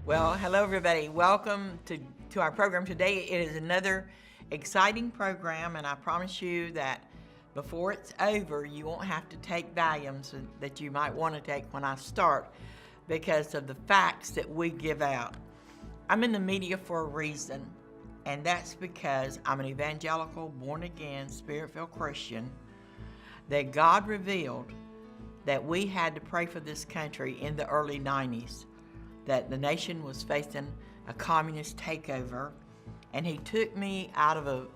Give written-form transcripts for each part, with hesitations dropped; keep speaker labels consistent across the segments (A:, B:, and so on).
A: Well, hello everybody. Welcome to our program today. It is another exciting program, and I promise you that before it's over, you won't have to take Valiums that you might want to take when I start because of the facts that we give out. I'm in the media for a reason, and that's because I'm an evangelical, born-again, Spirit-filled Christian that God revealed that we had to pray for this country in the early 90s, that the nation was facing a communist takeover, and He took me out of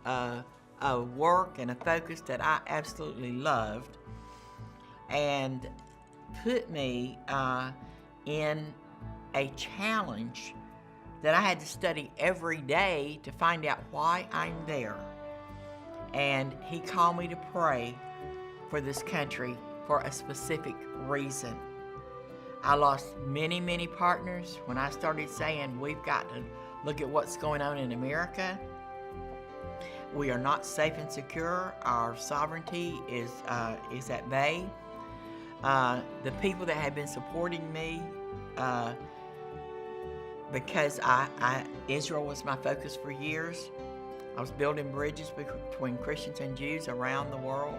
A: a work and a focus that I absolutely loved and put me in a challenge that I had to study every day to find out why I'm there. And He called me to pray for this country for a specific reason. I lost many, many partners when I started saying we've got to look at what's going on in America. We are not safe and secure. Our sovereignty is at bay. The people that have been supporting me, because Israel was my focus for years. I was building bridges between Christians and Jews around the world.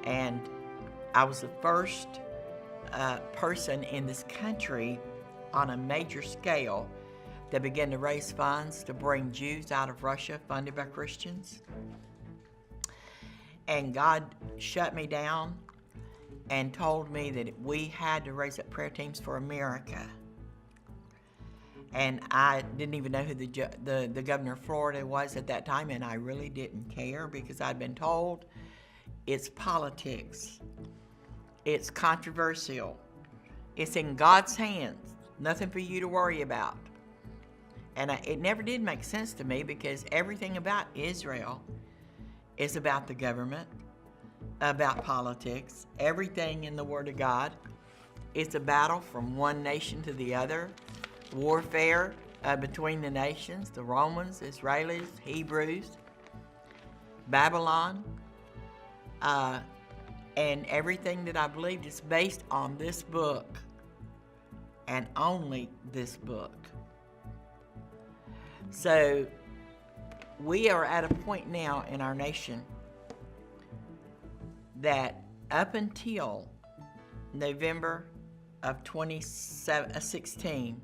A: And I was the first person in this country on a major scale that began to raise funds to bring Jews out of Russia, funded by Christians. And God shut me down and told me that we had to raise up prayer teams for America. And I didn't even know who the governor of Florida was at that time, and I really didn't care because I'd been told it's politics. It's controversial. It's in God's hands. Nothing for you to worry about. And it never did make sense to me because everything about Israel is about the government, about politics. Everything in the Word of God is a battle from one nation to the other. Warfare between the nations, the Romans, Israelis, Hebrews, Babylon. And everything that I believed is based on this book and only this book. So we are at a point now in our nation that up until November of 2016,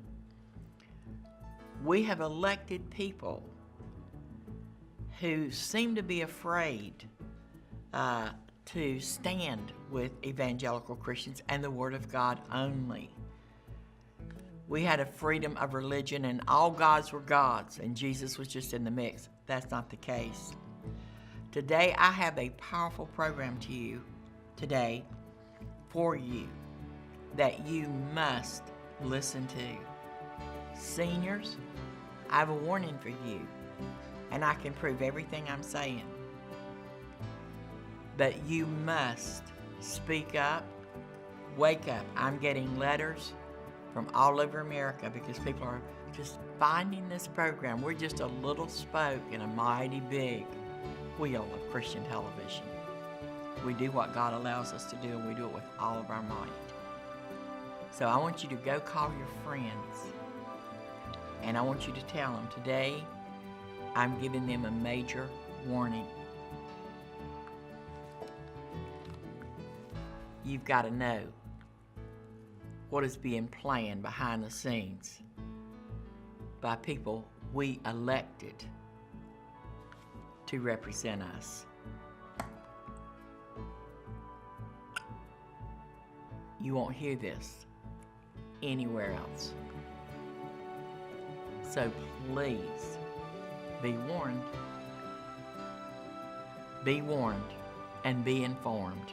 A: we have elected people who seem to be afraid to stand with evangelical Christians and the Word of God only. We had a freedom of religion and all gods were gods and Jesus was just in the mix. That's not the case. Today I have a powerful program to you today for you that you must listen to. Seniors, I have a warning for you, and I can prove everything I'm saying. But you must speak up, wake up. I'm getting letters from all over America because people are just finding this program. We're just a little spoke in a mighty big wheel of Christian television. We do what God allows us to do, and we do it with all of our might. So I want you to go call your friends, and I want you to tell them, today I'm giving them a major warning. You've got to know what is being planned behind the scenes by people we elected to represent us. You won't hear this anywhere else. So please be warned. Be warned and be informed.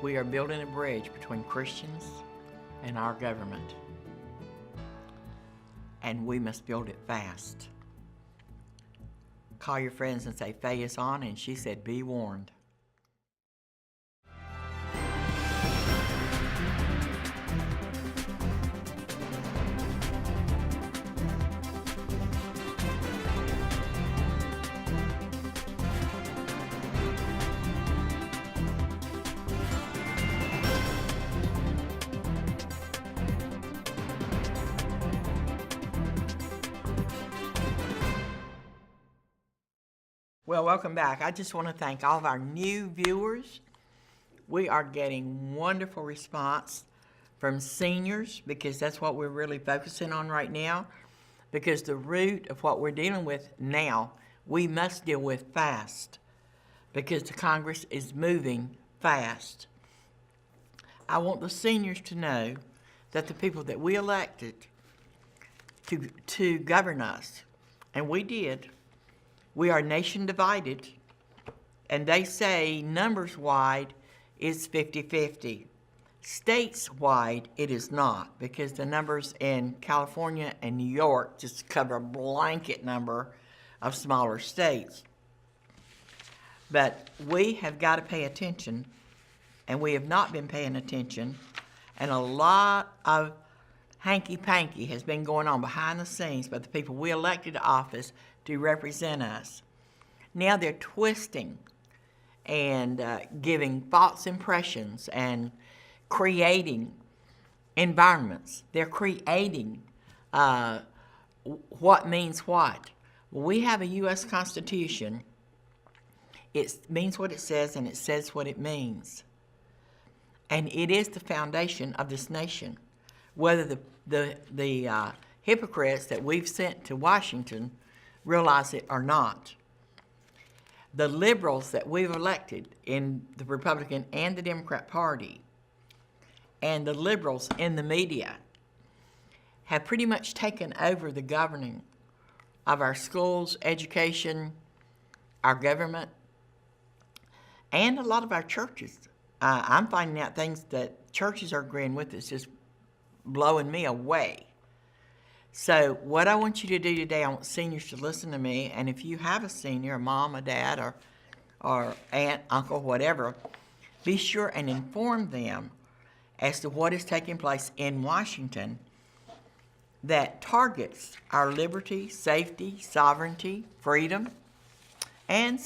A: We are building a bridge between Christians and our government, and we must build it fast. Call your friends and say, Faye is on, and she said, be warned. Well, welcome back. I just want to thank all of our new viewers. We are getting wonderful response from seniors because that's what we're really focusing on right now, because the root of what we're dealing with now, we must deal with fast because the Congress is moving fast. I want the seniors to know that the people that we elected to govern us, and we did, we are nation divided, and they say numbers-wide is 50-50. States-wide, it is not, because the numbers in California and New York just cover a blanket number of smaller states. But we have got to pay attention, and we have not been paying attention, and a lot of hanky-panky has been going on behind the scenes by the people we elected to office to represent us. Now they're twisting and giving false impressions and creating environments. They're creating what means what. We have a U.S. Constitution. It means what it says, and it says what it means. And it is the foundation of this nation. Whether the hypocrites that we've sent to Washington realize it or not. The liberals that we've elected in the Republican and the Democrat Party, and the liberals in the media, have pretty much taken over the governing of our schools, education, our government, and a lot of our churches. I'm finding out things that churches are agreeing with. It's just blowing me away. So what I want you to do today, I want seniors to listen to me, and if you have a senior, a mom, a dad, or aunt, uncle, whatever, be sure and inform them as to what is taking place in Washington that targets our liberty, safety, sovereignty, freedom, and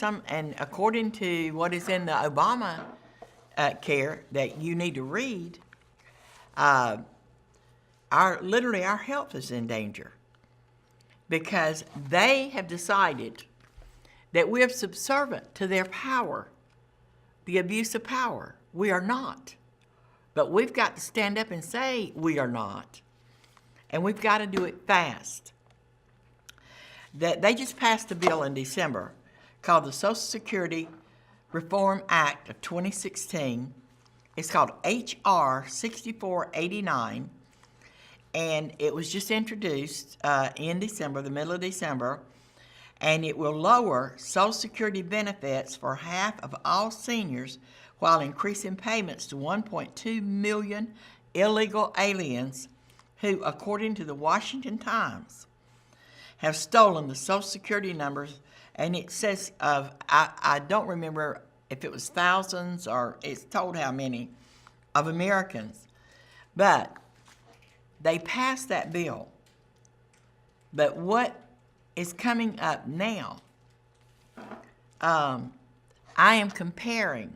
A: according to what is in the Obama care that you need to read, literally our health is in danger because they have decided that we're subservient to their power, the abuse of power. We are not. But we've got to stand up and say we are not. And we've got to do it fast. They just passed a bill in December called the Social Security Reform Act of 2016. It's called H.R. 6489. And it was just introduced in December, the middle of December, and it will lower Social Security benefits for half of all seniors while increasing payments to 1.2 million illegal aliens who, according to the Washington Times, have stolen the Social Security numbers. And it says I don't remember if it was thousands or it's told how many of Americans. But they passed that bill. But what is coming up now, I am comparing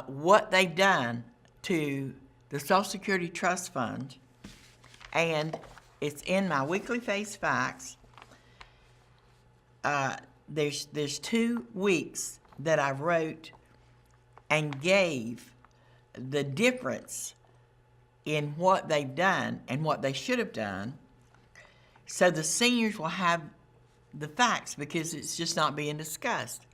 A: what they've done to the Social Security Trust Fund, and it's in my weekly Face Facts. There's 2 weeks that I wrote and gave the difference in what they've done and what they should have done, so the seniors will have the facts because it's just not being discussed.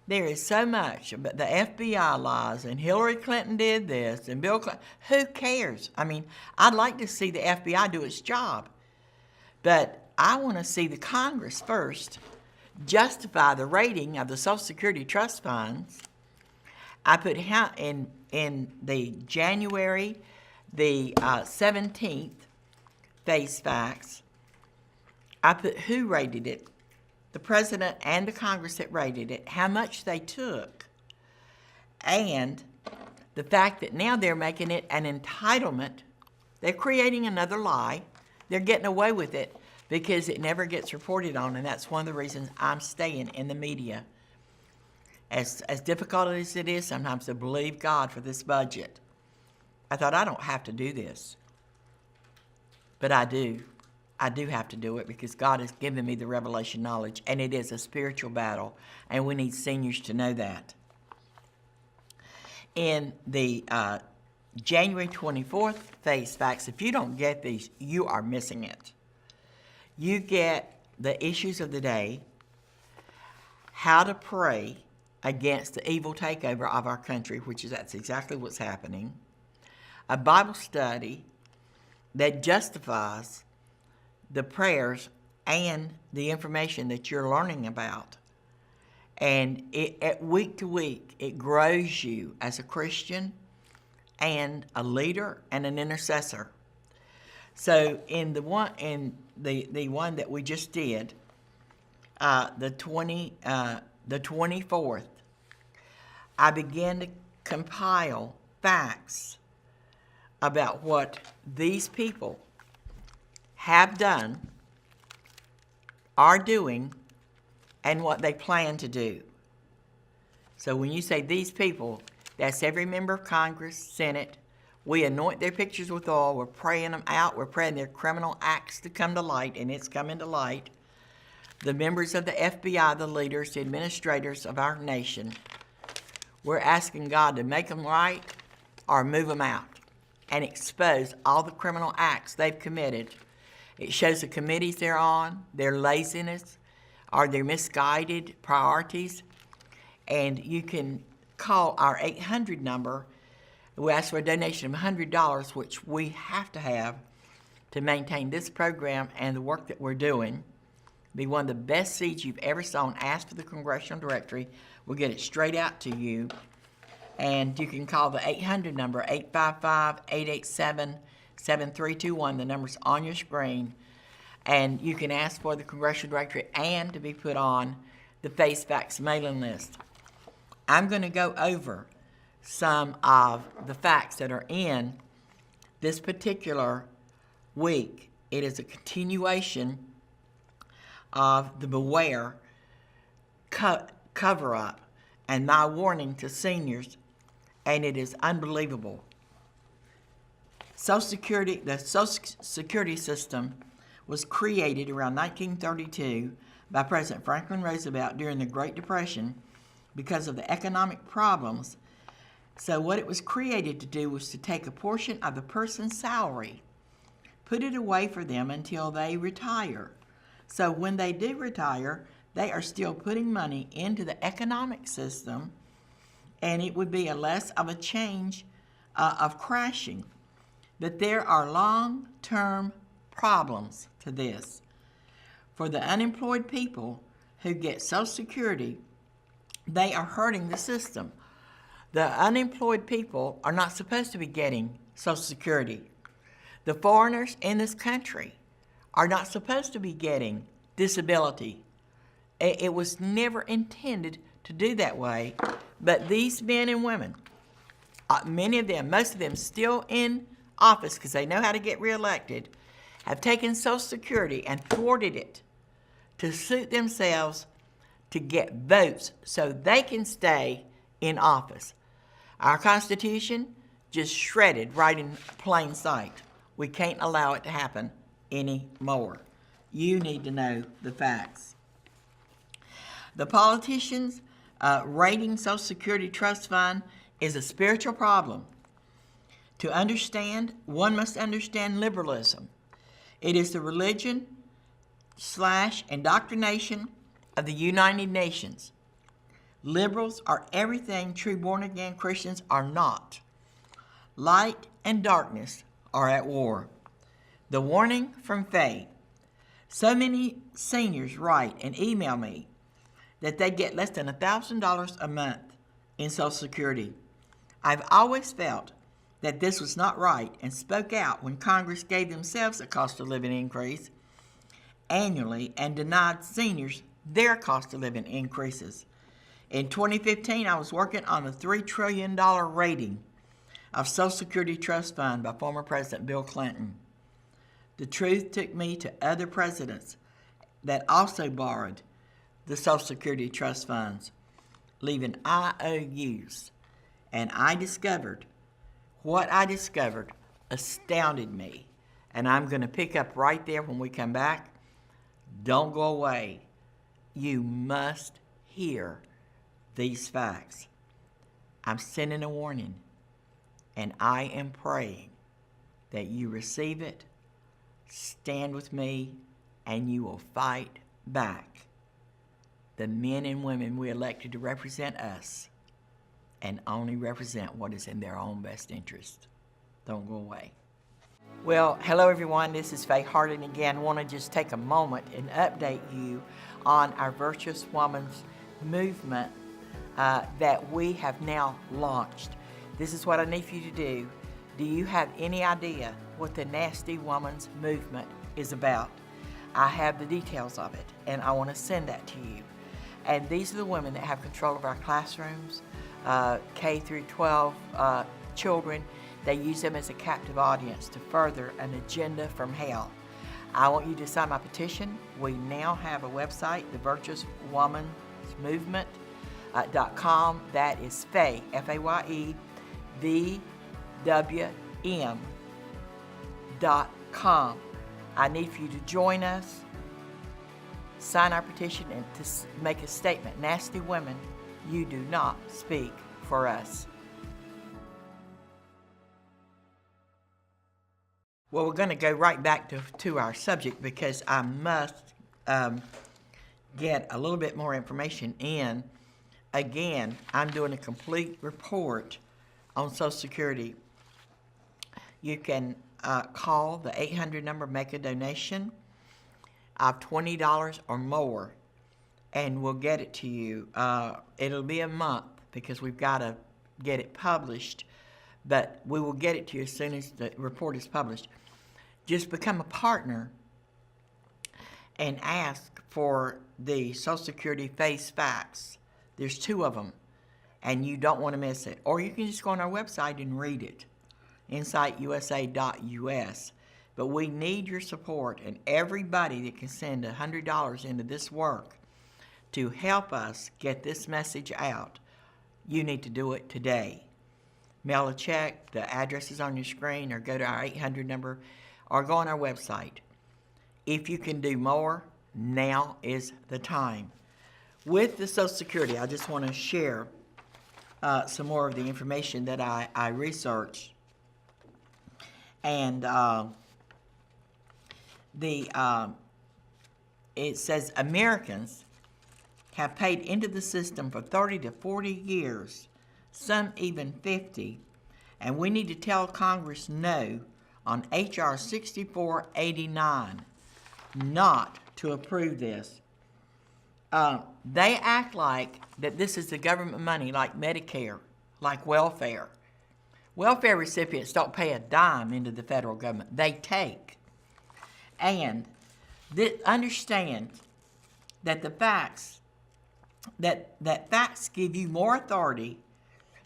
A: There is so much about the FBI laws, and Hillary Clinton did this, and Bill Clinton. Who cares? I mean, I'd like to see the FBI do its job, but I want to see the Congress first justify the rating of the Social Security Trust Funds. I put in the January the 17th Face Facts, I put who rated it, the president and the Congress that rated it, how much they took, and the fact that now they're making it an entitlement. They're creating another lie. They're getting away with it because it never gets reported on, and that's one of the reasons I'm staying in the media. As difficult as it is sometimes to believe God for this budget, I thought I don't have to do this, but I do. I do have to do it because God has given me the revelation knowledge, and it is a spiritual battle, and we need seniors to know that. In the January 24th Face Facts, if you don't get these, you are missing it. You get the issues of the day, how to pray against the evil takeover of our country, which is that's exactly what's happening, a Bible study that justifies the prayers and the information that you're learning about. And week to week, it grows you as a Christian and a leader and an intercessor. So in the one that we just did, the 24th, I began to compile facts about what these people have done, are doing, and what they plan to do. So when you say these people, that's every member of Congress, Senate. We anoint their pictures with oil. We're praying them out. We're praying their criminal acts to come to light, and it's coming to light. The members of the FBI, the leaders, the administrators of our nation, we're asking God to make them right or move them out and expose all the criminal acts they've committed. It shows the committees they're on, their laziness, or their misguided priorities. And you can call our 800 number. We ask for a donation of $100, which we have to have to maintain this program and the work that we're doing. Be one of the best seeds you've ever sown. Ask for the Congressional Directory. We'll get it straight out to you. And you can call the 800 number, 855-887-7321. The number's on your screen. And you can ask for the Congressional Directory and to be put on the Face Facts mailing list. I'm going to go over some of the facts that are in this particular week. It is a continuation of the Beware cover-up and my warning to seniors, and it is unbelievable. The Social Security system was created around 1932 by President Franklin Roosevelt during the Great Depression because of the economic problems. So what it was created to do was to take a portion of the person's salary, put it away for them until they retire. So when they do retire, they are still putting money into the economic system, and it would be a less of a change of crashing. But there are long-term problems to this. For the unemployed people who get Social Security, they are hurting the system. The unemployed people are not supposed to be getting Social Security. The foreigners in this country are not supposed to be getting disability. It was never intended to do that way, but these men and women, many of them, most of them still in office because they know how to get reelected, have taken Social Security and thwarted it to suit themselves to get votes so they can stay in office. Our Constitution just shredded right in plain sight. We can't allow it to happen anymore. You need to know the facts. The politicians raiding Social Security Trust Fund is a spiritual problem. To understand, one must understand liberalism. It is the religion/indoctrination of the United Nations. Liberals are everything true born-again Christians are not. Light and darkness are at war. The warning from faith. So many seniors write and email me that they get less than $1,000 a month in Social Security. I've always felt that this was not right and spoke out when Congress gave themselves a cost of living increase annually and denied seniors their cost of living increases. In 2015, I was working on a $3 trillion rating of Social Security Trust Fund by former President Bill Clinton. The truth took me to other presidents that also borrowed the Social Security Trust Funds, leaving IOUs. And what I discovered astounded me. And I'm going to pick up right there when we come back. Don't go away. You must hear these facts. I'm sending a warning, and I am praying that you receive it, stand with me, and you will fight back the men and women we elected to represent us and only represent what is in their own best interest. Don't go away. Well, hello everyone, this is Faye Harding again. I want to just take a moment and update you on our Virtuous Woman's movement that we have now launched. This is what I need for you to do. Do you have any idea what the Nasty Woman's movement is about? I have the details of it, and I want to send that to you. And these are the women that have control of our classrooms, K through 12 children. They use them as a captive audience to further an agenda from hell. I want you to sign my petition. We now have a website, the Virtuous Woman's Movement.com. That is Faye, Faye, VWM.com. I need for you to join us, sign our petition, and to make a statement. Nasty women, you do not speak for us. Well, we're going to go right back to our subject because I must get a little bit more information in. Again, I'm doing a complete report on Social Security. You can call the 800 number, make a donation of $20 or more, and we'll get it to you. It'll be a month because we've got to get it published, but we will get it to you as soon as the report is published. Just become a partner and ask for the Social Security Face Facts. There's 2 of them, and you don't want to miss it. Or you can just go on our website and read it, insightUSA.us. But we need your support, and everybody that can send $100 into this work to help us get this message out, you need to do it today. Mail a check, the address is on your screen, or go to our 800 number, or go on our website. If you can do more, now is the time. With the Social Security, I just want to share some more of the information that I researched. And it says Americans have paid into the system for 30 to 40 years, some even 50, and we need to tell Congress no on H.R. 6489 not to approve this. They act like that this is the government money, like Medicare, like welfare. Welfare recipients don't pay a dime into the federal government. They take. And understand that the facts, that facts give you more authority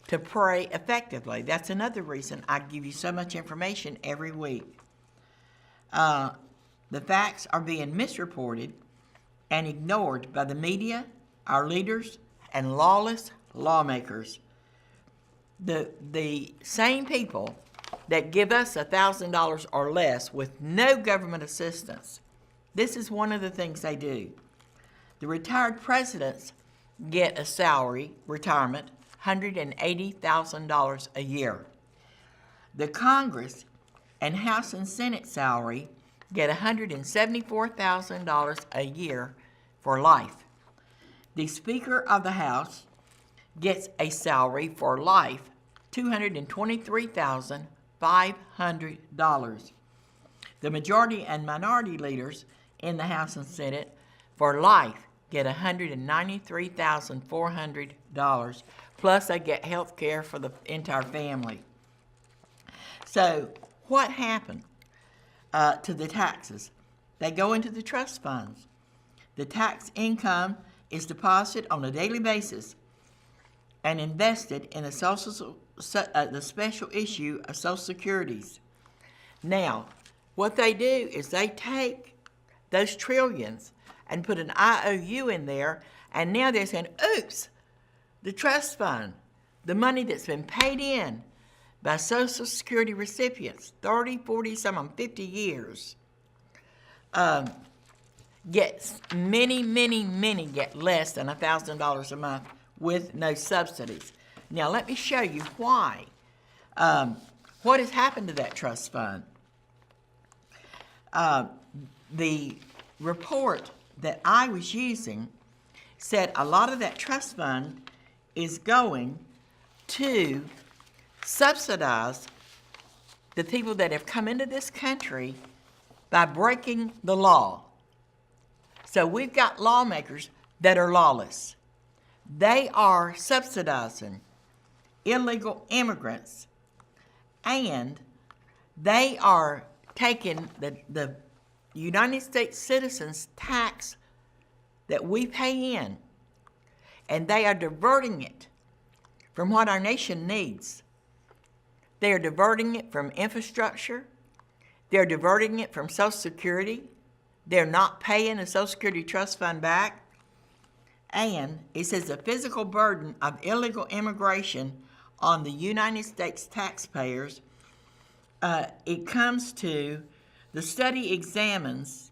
A: to pray effectively. That's another reason I give you so much information every week. The facts are being misreported and ignored by the media, our leaders, and lawless lawmakers. The same people that give us $1,000 or less with no government assistance. This is one of the things they do. The retired presidents get a salary, retirement, $180,000 a year. The Congress and House and Senate salary get $174,000 a year for life. The Speaker of the House gets a salary for life, $223,500. The majority and minority leaders in the House and Senate for life get $193,400, plus they get health care for the entire family. So what happened to the taxes? They go into the trust funds. The tax income is deposited on a daily basis and invested in the special issue of Social Securities. Now, what they do is they take those trillions and put an IOU in there, and now they're saying, oops, the trust fund, the money that's been paid in by Social Security recipients, 30, 40, some of them 50 years, many get less than $1,000 a month with no subsidies. Now, let me show you why. What has happened to that trust fund? The report that I was using said a lot of that trust fund is going to subsidize the people that have come into this country by breaking the law. So we've got lawmakers that are lawless. They are subsidizing illegal immigrants, and they are taking the United States citizens' tax that we pay in, and they are diverting it from what our nation needs. They are diverting it from infrastructure. They're diverting it from Social Security. They're not paying the Social Security Trust Fund back. And it says the physical burden of illegal immigration on the United States taxpayers, it comes to, the study examines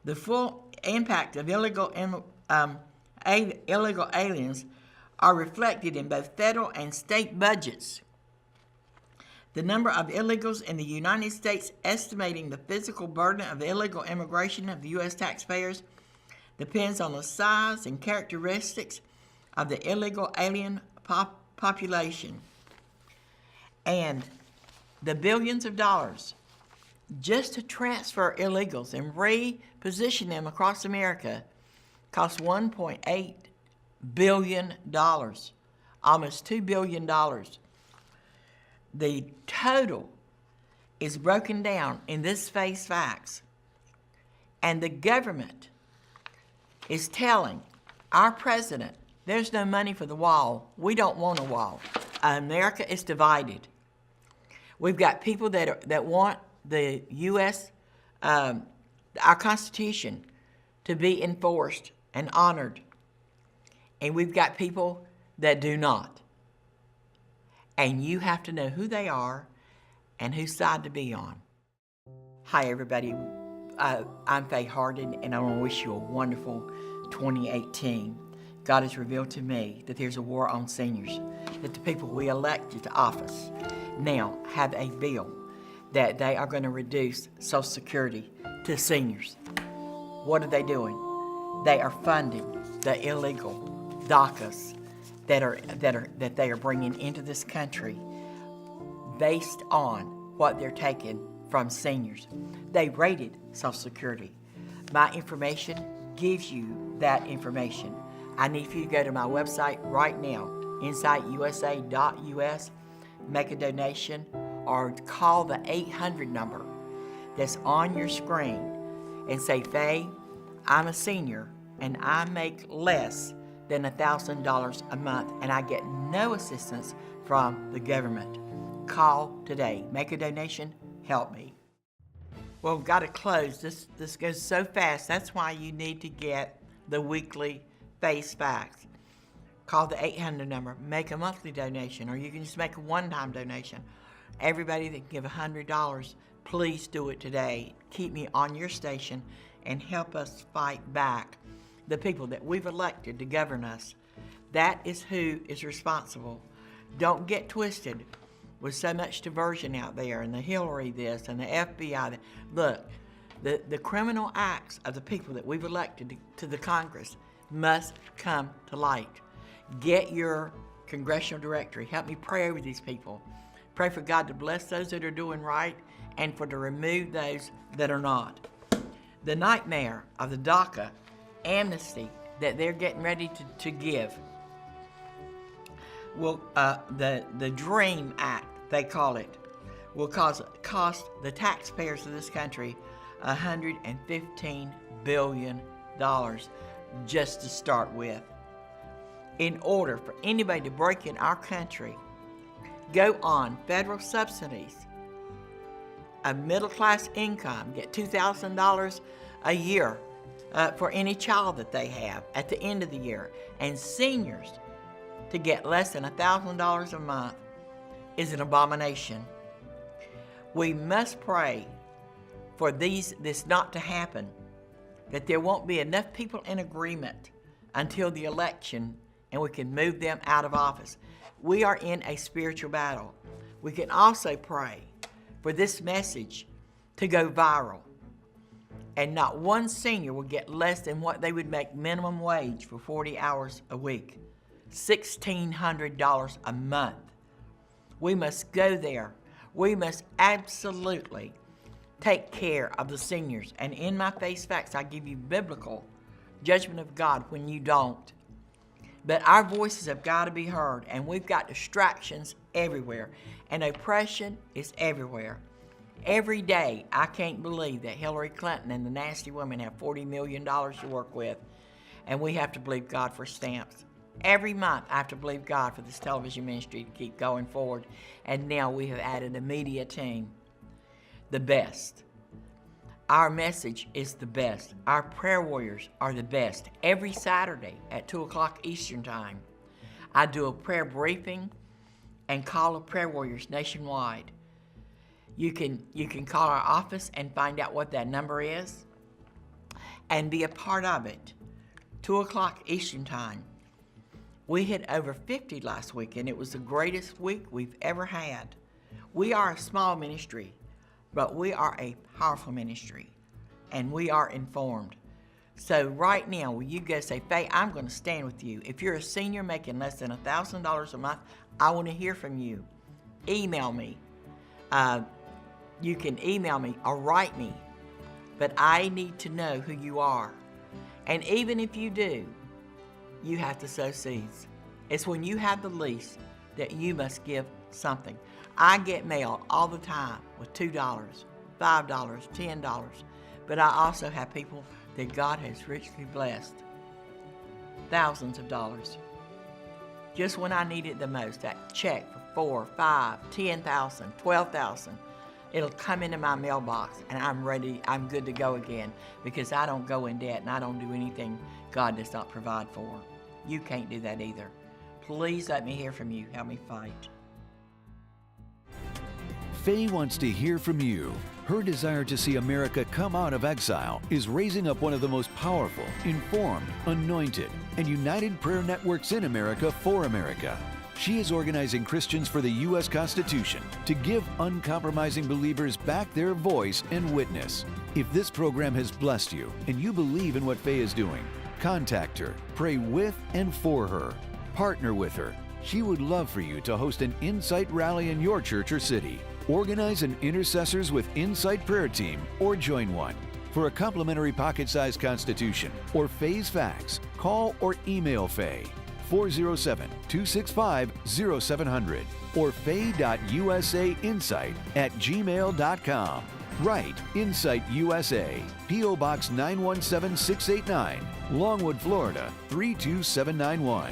A: the full impact of illegal aliens are reflected in both federal and state budgets. The number of illegals in the United States, estimating the physical burden of illegal immigration of the U.S. taxpayers, depends on the size and characteristics of the illegal alien population. And the billions of dollars just to transfer illegals and reposition them across America costs $1.8 billion, almost $2 billion. The total is broken down in this phase facts, and the government is telling our president there's no money for the wall. We don't want a wall. America is divided. We've got people that want the U.S., our Constitution, to be enforced and honored, and we've got people that do not. And you have to know who they are and whose side to be on. Hi, everybody. I'm Faye Hardin, and I want to wish you a wonderful 2018. God has revealed to me that there's a war on seniors, that the people we elected to office now have a bill that they are going to reduce Social Security to seniors. What are they doing? They are funding the illegal DACAs that they are bringing into this country based on what they're taking from seniors. They rated Social Security. My information gives you that information. I need for you to go to my website right now, insightUSA.us, make a donation, or call the 800 number that's on your screen and say, Faye, I'm a senior and I make less than $1,000 a month and I get no assistance from the government. Call today. Make a donation. Help me. Well, we've got to close. This goes so fast. That's why you need to get the weekly face facts. Call the 800 number. Make a monthly donation, or you can just make a one-time donation. Everybody that can give $100, please do it today. Keep me on your station and help us fight back the people that we've elected to govern us. That is who is responsible. Don't get twisted with so much diversion out there, and the Hillary this and the FBI that. Look, the criminal acts of the people that we've elected to the Congress must come to light. Get your congressional directory. Help me pray over these people. Pray for God to bless those that are doing right and to remove those that are not. The nightmare of the DACA amnesty that they're getting ready to give will, the DREAM Act, they call it, will cost the taxpayers of this country $115 billion just to start with. In order for anybody to break in our country, go on federal subsidies, a middle-class income, get $2,000 a year for any child that they have at the end of the year, and seniors to get less than $1,000 a month. is an abomination. We must pray for this not to happen, that there won't be enough people in agreement until the election and we can move them out of office. We are in a spiritual battle. We can also pray for this message to go viral, and not one senior will get less than what they would make minimum wage for 40 hours a week, $1,600 a month. We must go there. We must absolutely take care of the seniors. And in my face facts, I give you biblical judgment of God when you don't. But our voices have got to be heard, and we've got distractions everywhere, and oppression is everywhere. Every day, I can't believe that Hillary Clinton and the nasty women have $40 million to work with, and we have to believe God for stamps. Every month, I have to believe God for this television ministry to keep going forward, and now we have added a media team, the best. Our message is the best. Our prayer warriors are the best. Every Saturday at 2 o'clock Eastern Time, I do a prayer briefing and call of prayer warriors nationwide. You can call our office and find out what that number is and be a part of it. 2 o'clock Eastern Time. We hit over 50 last week, and it was the greatest week we've ever had. We are a small ministry, but we are a powerful ministry, and we are informed. So right now, will you go say, Faye, I'm going to stand with you. If you're a senior making less than $1,000 a month, I want to hear from you. Email me. You can email me or write me, but I need to know who you are. And even if you do, you have to sow seeds. It's when you have the least that you must give something. I get mail all the time with $2, $5, $10, but I also have people that God has richly blessed, thousands of dollars. Just when I need it the most, that check for $4,000, $5,000, $10,000, $12,000, it'll come into my mailbox, and I'm ready, I'm good to go again, because I don't go in debt and I don't do anything God does not provide for. You can't do that either. Please let me hear from you. Help me fight.
B: Faye wants to hear from you. Her desire to see America come out of exile is raising up one of the most powerful, informed, anointed, and united prayer networks in America for America. She is organizing Christians for the U.S. Constitution to give uncompromising believers back their voice and witness. If this program has blessed you and you believe in what Faye is doing, contact her, pray with and for her, partner with her. She would love for you to host an Insight rally in your church or city. Organize an Intercessors with Insight prayer team or join one. For a complimentary pocket-sized constitution or Faye's facts, call or email Faye 407-265-0700 or faye.usainsight@gmail.com. Write Insight USA, P.O. Box 917689, Longwood, Florida 32791.